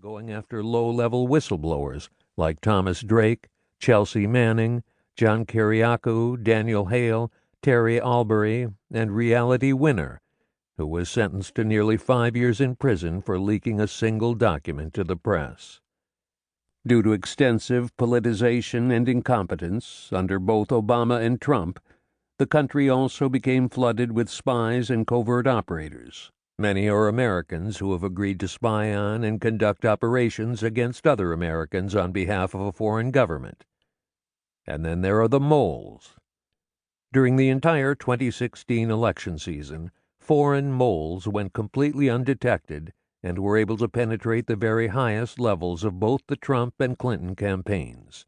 going after low-level whistleblowers like Thomas Drake, Chelsea Manning, John Kiriakou, Daniel Hale, Terry Albury, and Reality Winner, who was sentenced to nearly 5 years in prison for leaking a single document to the press. Due to extensive politicization and incompetence under both Obama and Trump, the country also became flooded with spies and covert operators. Many are Americans who have agreed to spy on and conduct operations against other Americans on behalf of a foreign government. And then there are the moles. During the entire 2016 election season, foreign moles went completely undetected and were able to penetrate the very highest levels of both the Trump and Clinton campaigns.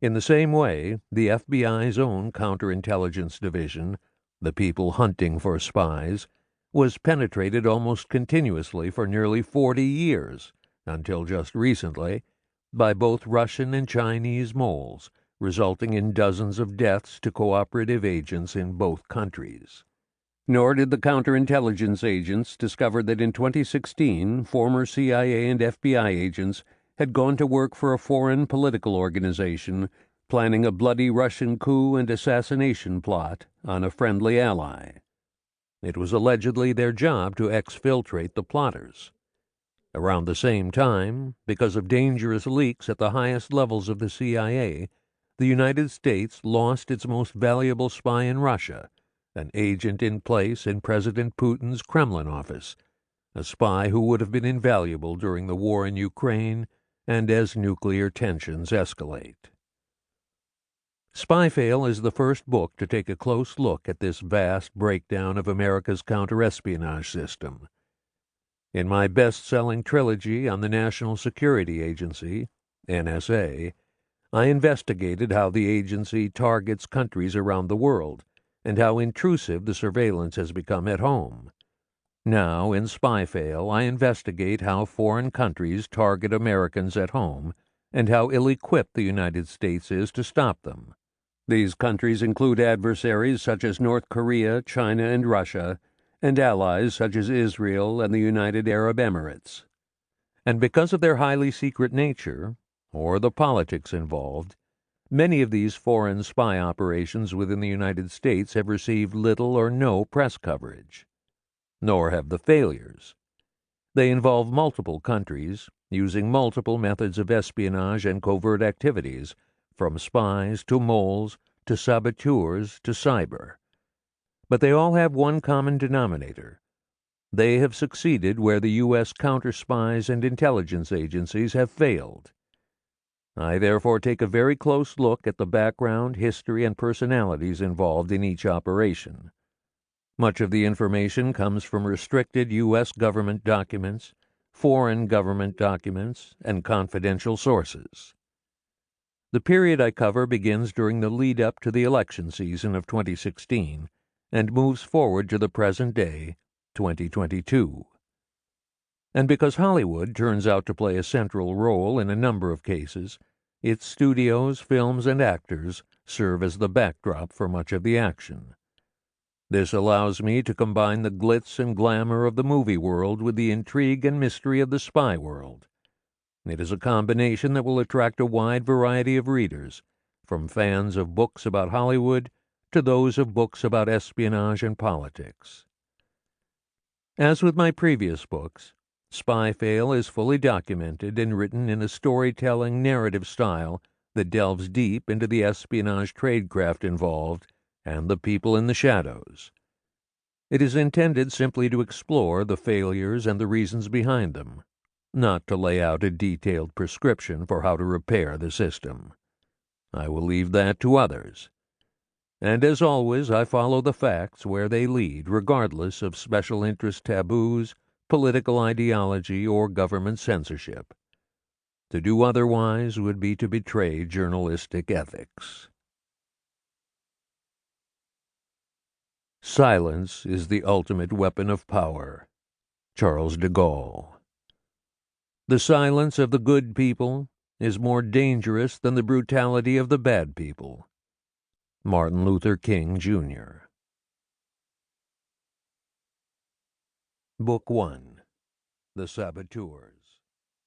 In the same way, the FBI's own counterintelligence division, the people hunting for spies, was penetrated almost continuously for nearly 40 years, until just recently, by both Russian and Chinese moles, resulting in dozens of deaths to cooperative agents in both countries. Nor did the counterintelligence agents discover that in 2016, former CIA and FBI agents had gone to work for a foreign political organization planning a bloody Russian coup and assassination plot on a friendly ally. It was allegedly their job to exfiltrate the plotters. Around the same time, because of dangerous leaks at the highest levels of the CIA, the United States lost its most valuable spy in Russia, an agent in place in President Putin's Kremlin office, a spy who would have been invaluable during the war in Ukraine and as nuclear tensions escalate. Spyfail is the first book to take a close look at this vast breakdown of America's counterespionage system. In my best-selling trilogy on the National Security Agency, NSA, I investigated how the agency targets countries around the world and how intrusive the surveillance has become at home. Now, in Spyfail, I investigate how foreign countries target Americans at home and how ill-equipped the United States is to stop them. These countries include adversaries such as North Korea, China, and Russia, and allies such as Israel and the United Arab Emirates. And because of their highly secret nature, or the politics involved, many of these foreign spy operations within the United States have received little or no press coverage. Nor have the failures. They involve multiple countries, using multiple methods of espionage and covert activities, from spies to moles to saboteurs to cyber. But they all have one common denominator. They have succeeded where the U.S. counter-spies and intelligence agencies have failed. I therefore take a very close look at the background, history, and personalities involved in each operation. Much of the information comes from restricted U.S. government documents, foreign government documents, and confidential sources. The period I cover begins during the lead-up to the election season of 2016 and moves forward to the present day, 2022. And because Hollywood turns out to play a central role in a number of cases, its studios, films, and actors serve as the backdrop for much of the action. This allows me to combine the glitz and glamour of the movie world with the intrigue and mystery of the spy world. It is a combination that will attract a wide variety of readers, from fans of books about Hollywood to those of books about espionage and politics. As with my previous books, Spyfail is fully documented and written in a storytelling narrative style that delves deep into the espionage tradecraft involved and the people in the shadows. It is intended simply to explore the failures and the reasons behind them, not to lay out a detailed prescription for how to repair the system. I will leave that to others. And as always, I follow the facts where they lead, regardless of special interest taboos, political ideology, or government censorship. To do otherwise would be to betray journalistic ethics. Silence is the ultimate weapon of power. Charles de Gaulle. The silence of the good people is more dangerous than the brutality of the bad people. Martin Luther King, Jr. Book 1. The Saboteurs.